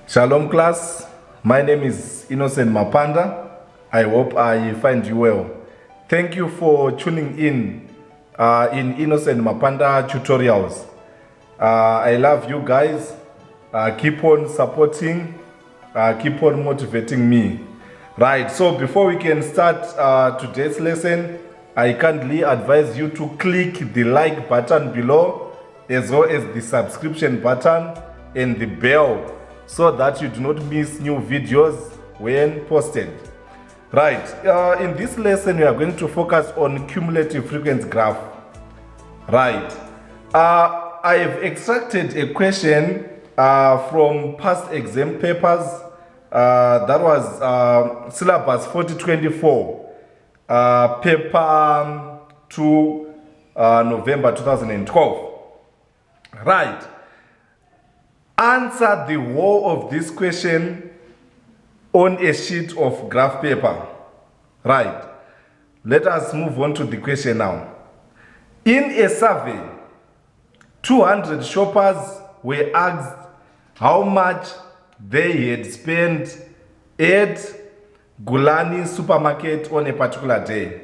Shalom class, my name is Innocent Mapanda. I hope I find you well. Thank you for tuning in Innocent Mapanda tutorials. I love you guys. Keep on supporting, keep on motivating me. Right, so before we can start today's lesson, I kindly advise you to click the like button below as well as the subscription button and the bell so that you do not miss new videos when posted. Right, in this lesson we are going to focus on cumulative frequency graph. Right, I have extracted a question from past exam papers. That was syllabus 4024, paper 2, November 2012. Right. Answer the whole of this question on a sheet of graph paper. Right. Let us move on to the question now. In a survey, 200 shoppers were asked how much they had spent at Gulani supermarket on a particular day.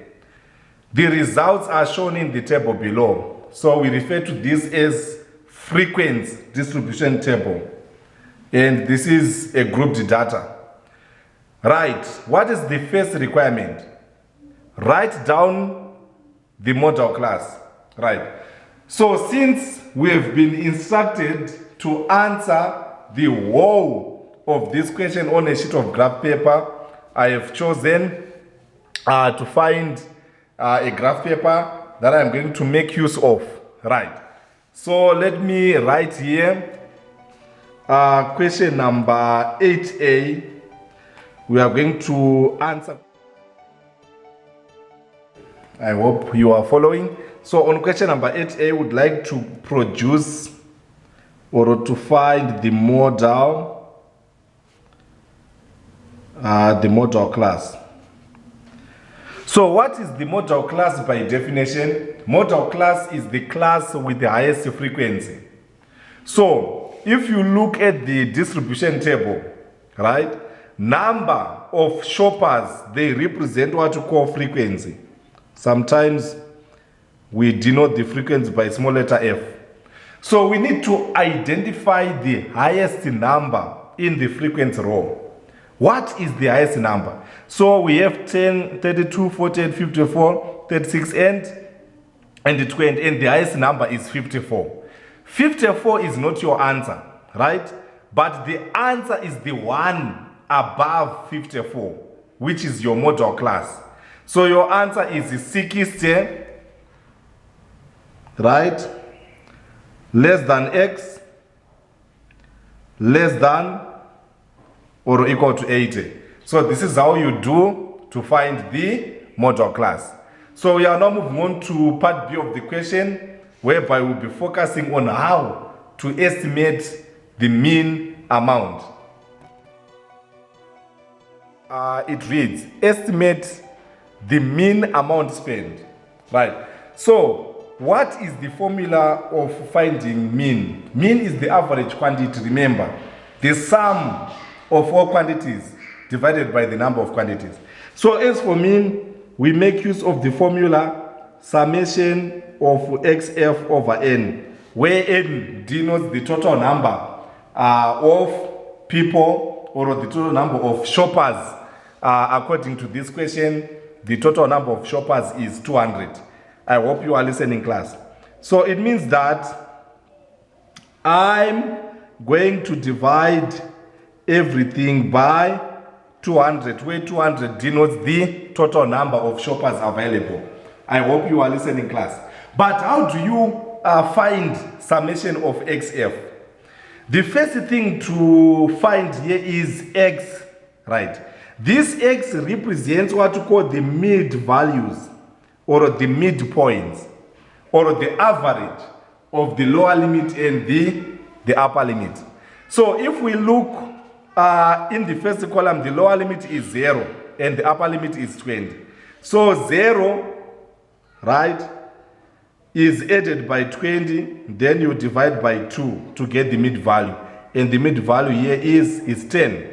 The results are shown in the table below. So we refer to this as frequency distribution table. And this is a grouped data. Right, what is the first requirement? Write down the model class. Right, so since we have been instructed to answer the whole of this question on a sheet of graph paper, I have chosen to find a graph paper that I'm going to make use of. Right, so let me write here question number 8A. We are going to answer. I hope you are following. So on question number 8A, we would like to produce or to find the model class. So what is the model class by definition? Model class is the class with the highest frequency. So if you look at the distribution table, right, number of shoppers, they represent what you call frequency. Sometimes we denote the frequency by small letter f. So we need to identify the highest number in the frequency row. What is the highest number? So we have 10, 32, 48, 54, 36, and 20, and the highest number is 54. 54 is not your answer, right? But the answer is the one above 54, which is your model class. So your answer is 60, right? Less than x, less than or equal to 80. So this is how you do to find the model class. So we are now moving on to part B of the question, whereby we'll be focusing on how to estimate the mean amount. It reads, estimate the mean amount spent. Right. So what is the formula of finding mean? Mean is the average quantity, remember. The sum of all quantities divided by the number of quantities. So as for mean, we make use of the formula summation of xf over n, where n denotes the total number of people or the total number of shoppers. According to this question, the total number of shoppers is 200. I hope you are listening, class. So it means that I'm going to divide everything by 200, where 200 denotes the total number of shoppers available. I hope you are listening, class. But how do you find summation of xf? The first thing to find here is x, right? This x represents what we call the mid values or the midpoints or the average of the lower limit and the upper limit. So if we look in the first column, the lower limit is 0 and the upper limit is 20. So 0, right, is added by 20, then you divide by 2 to get the mid value. and the mid value here is 10.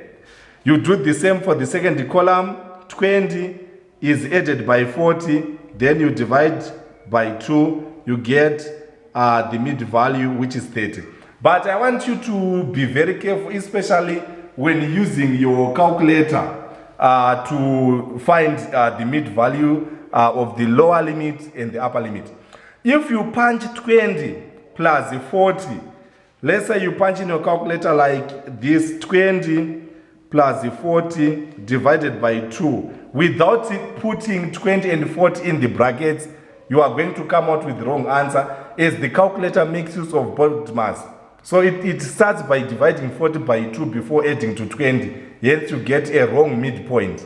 You do the same for the second column. 20 is added by 40, then you divide by 2, you get the mid value, which is 30. But I want you to be very careful, especially when using your calculator to find the mid value of the lower limit and the upper limit. If you punch 20 plus 40, let's say you punch in your calculator like this, 20 plus 40 divided by 2. Without putting 20 and 40 in the brackets, you are going to come out with the wrong answer, as the calculator makes use of BODMAS. So it starts by dividing 40 by 2 before adding to 20. Hence you get a wrong midpoint.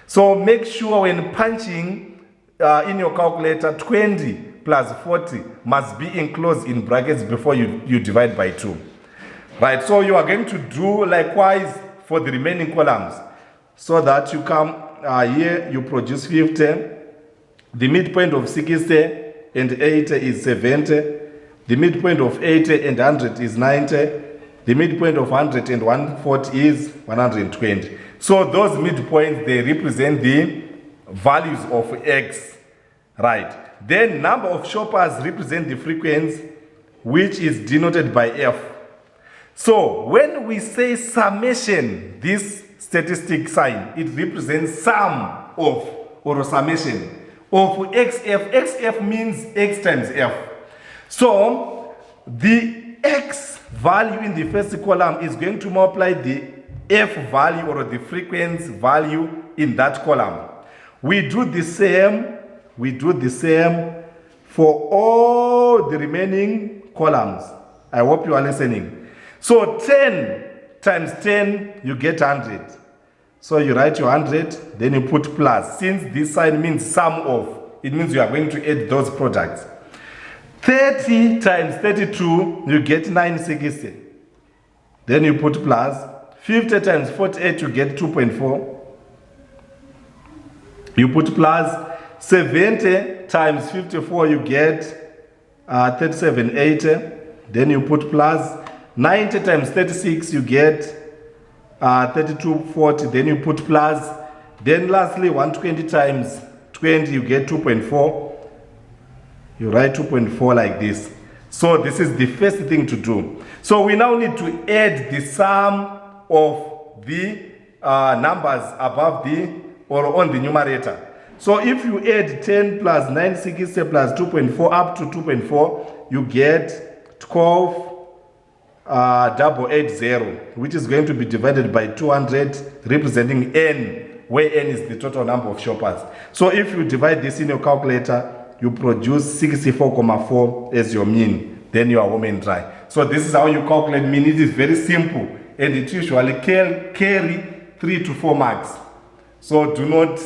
So make sure when punching in your calculator, 20 plus 40 must be enclosed in brackets before you divide by 2. Right, so you are going to do likewise for the remaining columns, so that you come here, you produce 50. The midpoint of 60 and 80 is 70. The midpoint of 80 and 100 is 90. The midpoint of 100 and 140 is 120. So those midpoints, they represent the values of X, right? Then number of shoppers represent the frequency, which is denoted by F. So when we say summation, this statistic sign, it represents sum of, or summation of XF. XF means X times F. So the X value in the first column is going to multiply the F value or the frequency value in that column. We do the same for all the remaining columns. I hope you are listening. So 10 times 10, you get 100. So you write your 100, then you put plus. Since this sign means sum of, it means you are going to add those products. 30 times 32, you get 960. Then you put plus. 50 times 48, you get 2.4. You put plus. 70 times 54, you get 3780. Then you put plus. 90 times 36, you get 3240. Then you put plus. Then lastly, 120 times 20, you get 2.4. You write 2.4 like this. So this is the first thing to do. So we now need to add the sum of the numbers above the, or on the numerator. So if you add 10 plus 960 plus 2.4 up to 2.4, you get 12,880, which is going to be divided by 200, representing N, where N is the total number of shoppers. So if you divide this in your calculator, you produce 64,4 as your mean. Then you are home and dry. So this is how you calculate mean. It is very simple, and it usually carry 3 to 4 marks. So do not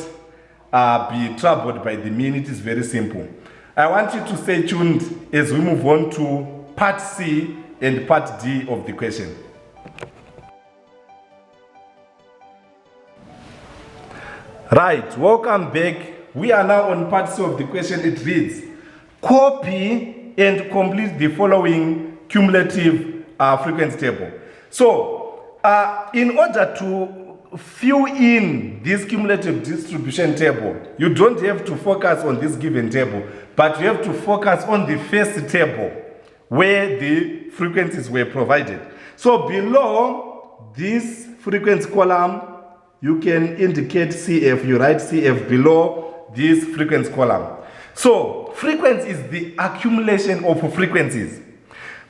be troubled by the mean. It is very simple. I want you to stay tuned as we move on to part C and part D of the question. Right, welcome back. We are now on part C of the question. It reads, copy and complete the following cumulative frequency table. So in order to fill in this cumulative distribution table, you don't have to focus on this given table, but you have to focus on the first table where the frequencies were provided. So below this frequency column, you can indicate CF. You write CF below this frequency column. So frequency is the accumulation of frequencies.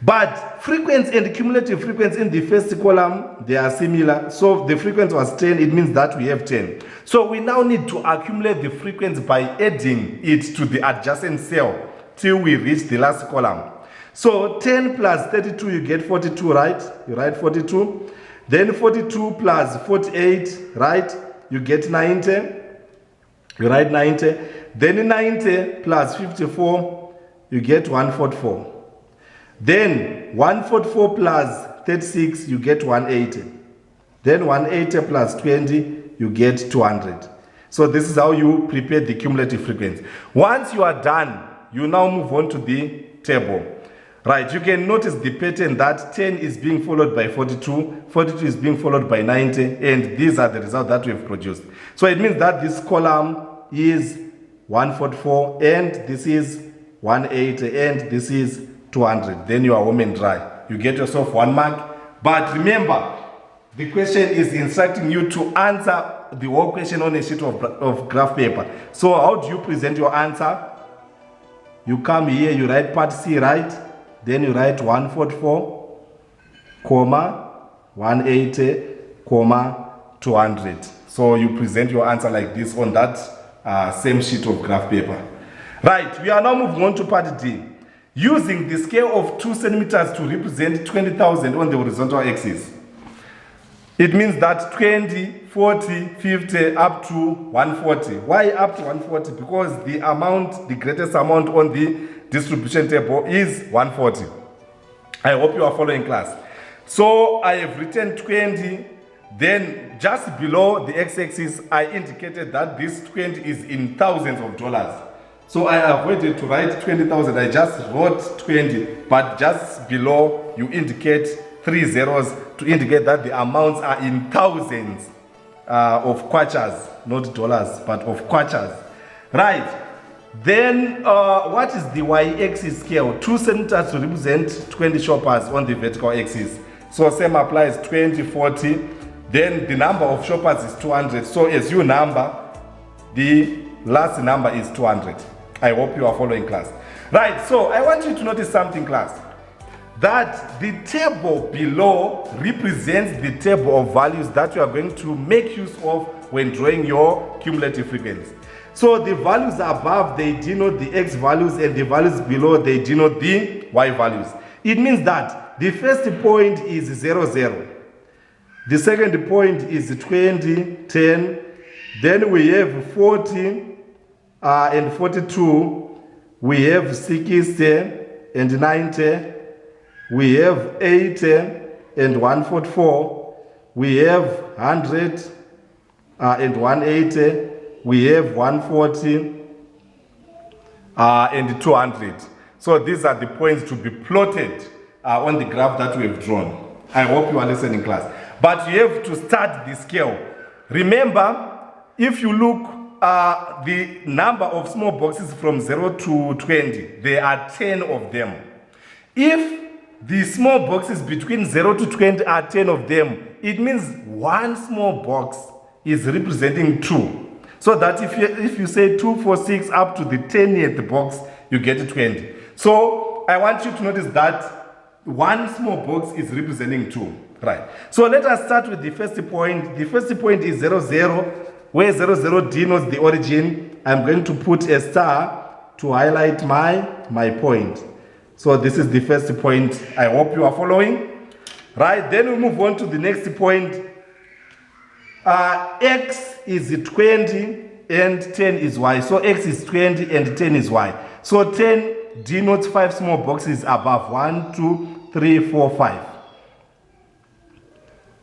But frequency and cumulative frequency in the first column, they are similar. So the frequency was 10, it means that we have 10. So we now need to accumulate the frequency by adding it to the adjacent cell till we reach the last column. So 10 plus 32, you get 42, right? You write 42. Then 42 plus 48, right? You get 90. You write 90. Then 90 plus 54, you get 144. Then 144 plus 36, you get 180. Then 180 plus 20, you get 200. So this is how you prepare the cumulative frequency. Once you are done, you now move on to the table. Right, you can notice the pattern that 10 is being followed by 42, 42 is being followed by 90, and these are the results that we have produced. So it means that this column is 144, and this is 180, and this is 200. Then you are home and dry. You get yourself 1 mark. But remember, the question is instructing you to answer the whole question on a sheet of graph paper. So how do you present your answer? You come here, you write part C, right? Then you write 144, comma, 180, comma, 200. So you present your answer like this on that same sheet of graph paper. Right, we are now moving on to part D. Using the scale of 2 centimeters to represent 20,000 on the horizontal axis. It means that 20, 40, 50, up to 140. Why up to 140? Because the amount, the greatest amount on the distribution table is 140. I hope you are following class. So I have written 20, then just below the x-axis, I indicated that this 20 is in thousands of dollars. So I avoided to write 20,000, I just wrote 20, but just below you indicate 3 zeros to indicate that the amounts are in thousands of kwachas, not dollars, but of kwachas. Right. Then what is the y-axis scale? 2 centimeters to represent 20 shoppers on the vertical axis. So same applies, 20, 40. Then the number of shoppers is 200. So as you number, the last number is 200. I hope you are following class. Right, so I want you to notice something, class. That the table below represents the table of values that you are going to make use of when drawing your cumulative frequency. So the values above, they denote the x values, and the values below, they denote the y values. It means that the first point is 0, 0. The second point is 20, 10. Then we have 40 and 42. We have 60 and 90. We have 80 and 144. We have 100 and 180. We have 140 and 200. So these are the points to be plotted on the graph that we have drawn. I hope you are listening, class. But you have to start the scale. Remember, if you look the number of small boxes from 0 to 20, there are 10 of them. If the small boxes between 0 to 20 are 10 of them, it means one small box is representing 2. So that if you say 2, 4, 6 up to the 10th box, you get 20. So I want you to notice that one small box is representing 2. Right. So let us start with the first point. The first point is 0, 0, where 0, 0 denotes the origin. I'm going to put a star to highlight my point. So this is the first point. I hope you are following. Right. Then we move on to the next point. X is 20 and 10 is y. So x is 20 and 10 is y. So 10 denotes 5 small boxes above. 1, 2, 3, 4, 5.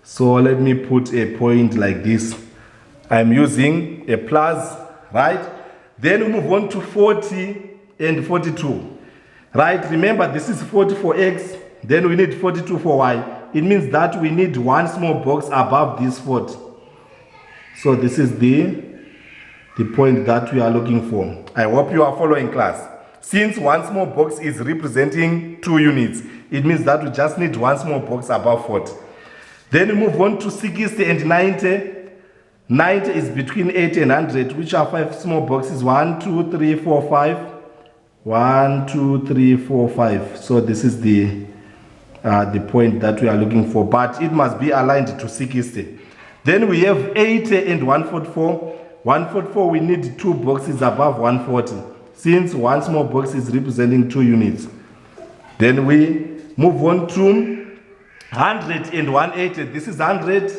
So let me put a point like this. I'm using a plus, right? Then we move on to 40 and 42. Right? Remember, this is 40 for x. Then we need 42 for y. It means that we need one small box above this 40. So this is the point that we are looking for. I hope you are following, class. Since one small box is representing 2 units, it means that we just need one small box above 40. Then we move on to 60 and 90. 90 is between 80 and 100, which are 5 small boxes. 1, 2, 3, 4, 5. 1, 2, 3, 4, 5. So this is the point that we are looking for, but it must be aligned to 60. Then we have 80 and 144. 144, we need 2 boxes above 140, since one small box is representing 2 units. Then we move on to 100 and 180. This is 100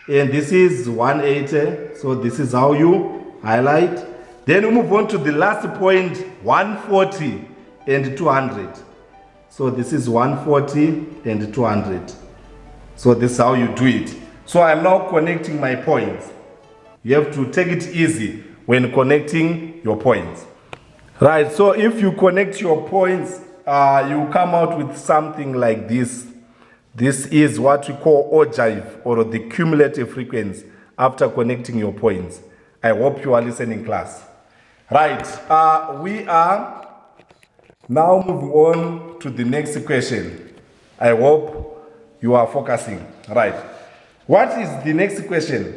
and this is 180. So this is how you highlight. Then we move on to the last point, 140 and 200. So this is 140 and 200. So this is how you do it. So I'm now connecting my points. You have to take it easy when connecting your points. Right, so if you connect your points you come out with something like this. This is what we call ogive, or the cumulative frequency after connecting your points. I hope you are listening, class. Right, we are now moving on to the next question. I hope you are focusing. Right, what is the next question?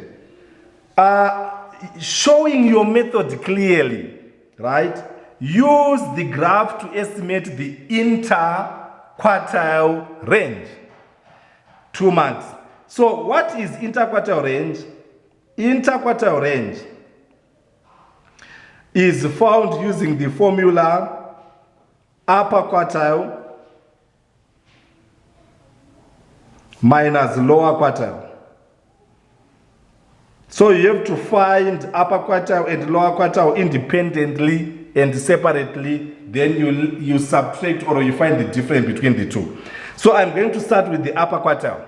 Showing your method clearly, right? Use the graph to estimate the interquartile range. 2 marks. So what is interquartile range? Interquartile range is found using the formula upper quartile minus lower quartile. So you have to find upper quartile and lower quartile independently and separately, then you subtract or you find the difference between the two. So I'm going to start with the upper quartile.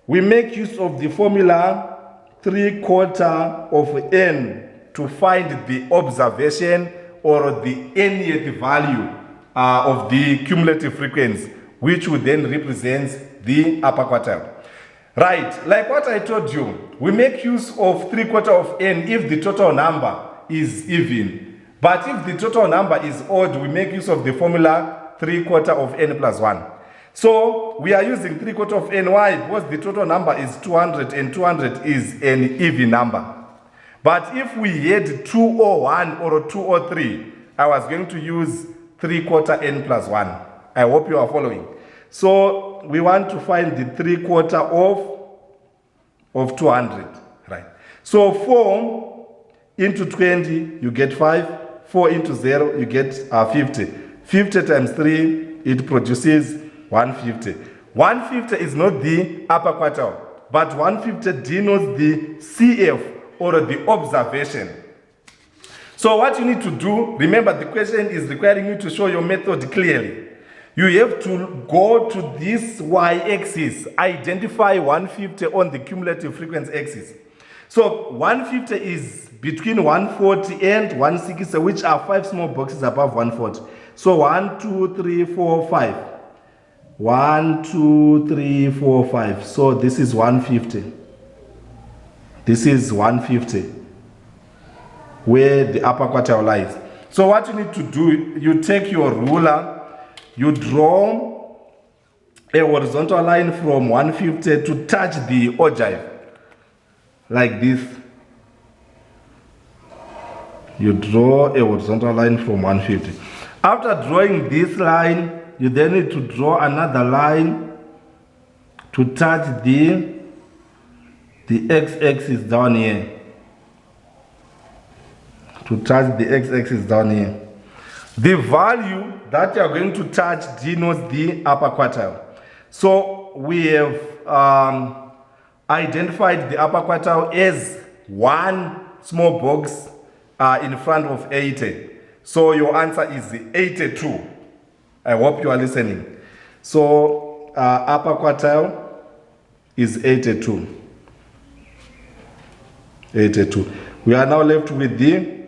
We make use of the formula 3/4 of n to find the observation or the nth value of the cumulative frequency, which would then represent the upper quartile. Right, like what I told you, we make use of 3/4 of n if the total number is even. But if the total number is odd, we make use of the formula 3/4 of n plus 1. So we are using 3/4 of n. Why? Because the total number is 200 and 200 is an even number. But if we had 201 or 203, I was going to use 3/4 n plus 1. I hope you are following. So we want to find the 3/4 of 200, right? So 4 into 20, you get 5. 4 into 0, you get 50. 50 times 3, it produces 150. 150 is not the upper quartile, but 150 denotes the CF, or the observation. So what you need to do, remember the question is requiring you to show your method clearly. You have to go to this y-axis, identify 150 on the cumulative frequency axis. So 150 is between 140 and 160, which are 5 small boxes above 140. So 1, 2, 3, 4, 5. 1, 2, 3, 4, 5. So this is 150. This is 150, where the upper quartile lies. So what you need to do, you take your ruler, you draw a horizontal line from 150 to touch the ogive, like this. You draw a horizontal line from 150. After drawing this line, you then need to draw another line to touch the x-axis down here. To touch the x-axis down here. The value that you are going to touch denotes the upper quartile. So we have identified the upper quartile as one small box in front of 80. So your answer is 82. I hope you are listening. So upper quartile is 82. 82. We are now left with the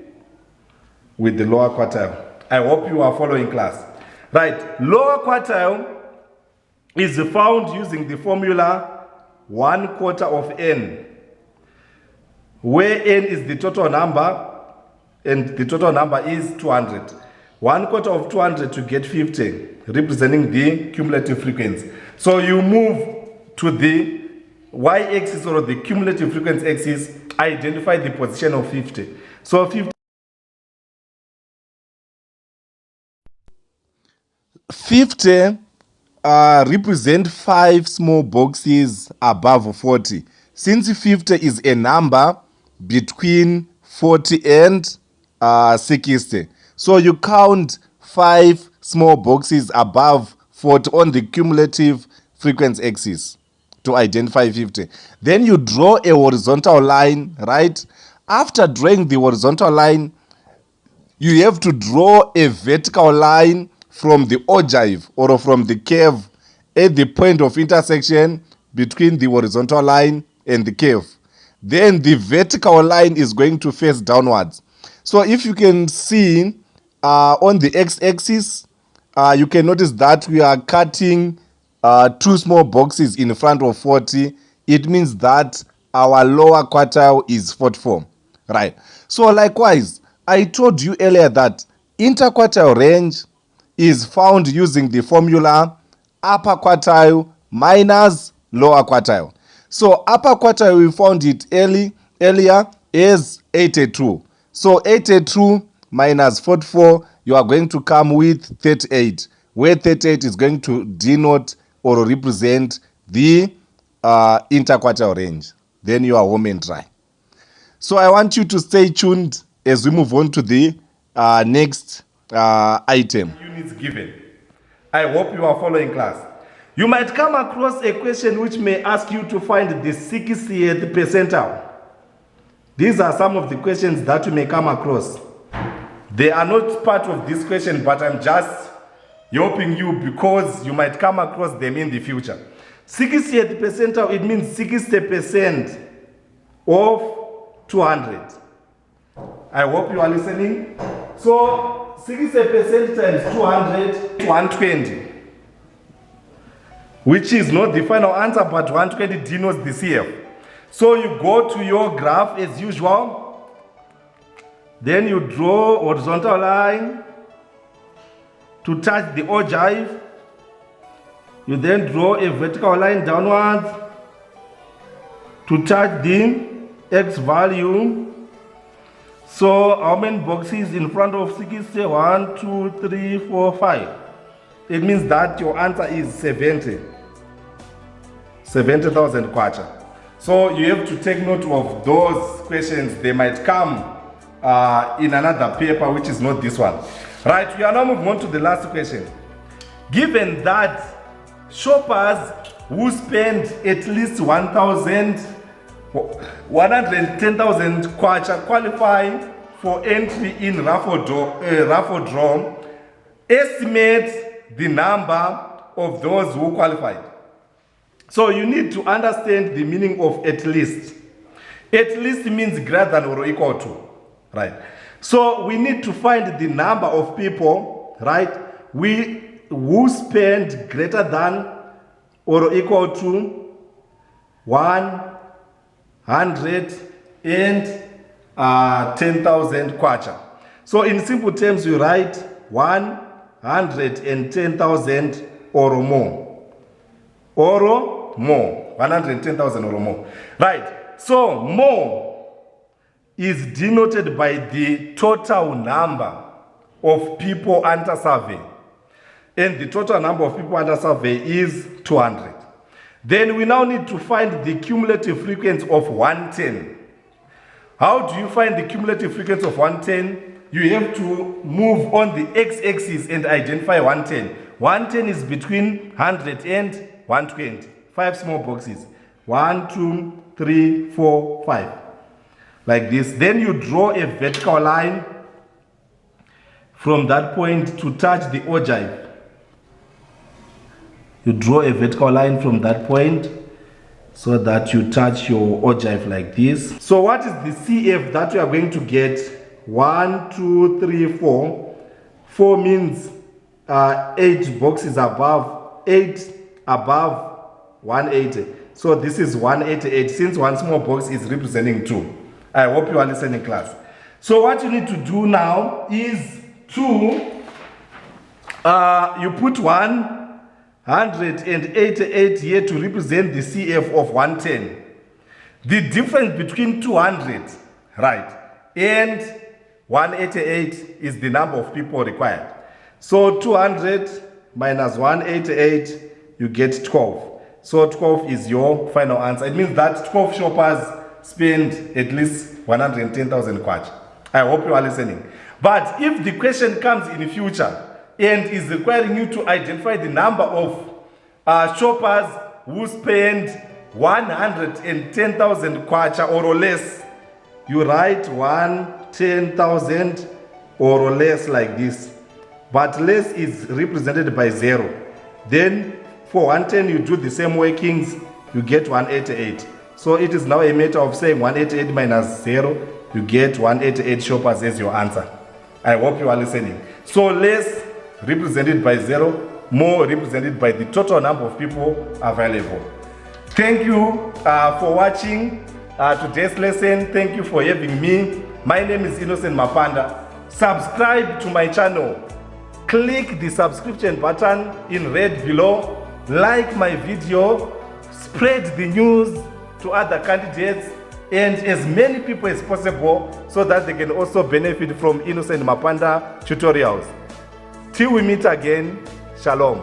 lower quartile. I hope you are following, class. Right, lower quartile is found using the formula 1/4 of n, where n is the total number and the total number is 200. 1/4 of 200 to get 50, representing the cumulative frequency. So you move to the y-axis or the cumulative frequency axis, identify the position of 50. So 50 represent 5 small boxes above 40. Since 50 is a number between 40 and 60. So you count 5 small boxes above 40 on the cumulative frequency axis to identify 50. Then you draw a horizontal line, right? After drawing the horizontal line, you have to draw a vertical line from the ogive or from the curve at the point of intersection between the horizontal line and the curve. Then the vertical line is going to face downwards. So if you can see on the x-axis, you can notice that we are cutting 2 small boxes in front of 40. It means that our lower quartile is 44, right? So likewise, I told you earlier that interquartile range is found using the formula upper quartile minus lower quartile. So upper quartile, we found it earlier is 82. So 82 minus 44, you are going to come with 38, where 38 is going to denote or represent the interquartile range. Then you are home and dry. So I want you to stay tuned as we move on to the next item. Units given. I hope you are following class. You might come across a question which may ask you to find the 60th percentile. These are some of the questions that you may come across. They are not part of this question, but I'm just helping you because you might come across them in the future. 60th percentile, it means 60% of 200. I hope you are listening. So 60% times 200, 120. Which is not the final answer, but 120 denotes the CF. So you go to your graph as usual. Then you draw horizontal line to touch the ogive. You then draw a vertical line downwards to touch the X value. So how many boxes in front of 60? 1, 2, 3, 4, 5. It means that your answer is 70,000 kwacha. So you have to take note of those questions. They might come in another paper, which is not this one. Right, we are now moving on to the last question. Given that shoppers who spend at least 110,000 kwacha qualify for entry in raffle draw, estimate the number of those who qualified. So you need to understand the meaning of at least. At least means greater than or equal to, right? So we need to find the number of people, right, who spend greater than or equal to 110,000 kwacha. So in simple terms, you write 110,000 or more. Or more. 110,000 or more. Right. So more is denoted by the total number of people under survey. And the total number of people under survey is 200. Then we now need to find the cumulative frequency of 110. How do you find the cumulative frequency of 110? You have to move on the x-axis and identify 110. 110 is between 100 and 120. 5 small boxes. 1, 2, 3, 4, 5. Like this. Then you draw a vertical line from that point to touch the ogive. You draw a vertical line from that point so that you touch your ogive like this. So what is the CF that you are going to get? 1, 2, 3, 4. 4 means 8 boxes above, 8 above 180. So this is 188 since one small box is representing 2. I hope you are listening, class. So what you need to do now is to, you put 188 here to represent the CF of 110. The difference between 200, right, and 188 is the number of people required. So 200 minus 188, you get 12. So 12 is your final answer. It means that 12 shoppers spend at least 110,000 kwacha. I hope you are listening. But if the question comes in the future and is requiring you to identify the number of shoppers who spend 110,000 kwacha or less, you write 110,000 or less like this. But less is represented by 0. Then for 110, you do the same workings, you get 188. So it is now a matter of saying 188 minus 0, you get 188 shoppers as your answer. I hope you are listening. So less represented by 0, more represented by the total number of people available. Thank you for watching today's lesson. Thank you for having me. My name is Innocent Mapanda. Subscribe to my channel. Click the subscription button in red below. Like my video. Spread the news to other candidates and as many people as possible so that they can also benefit from Innocent Mapanda tutorials. Till we meet again, Shalom.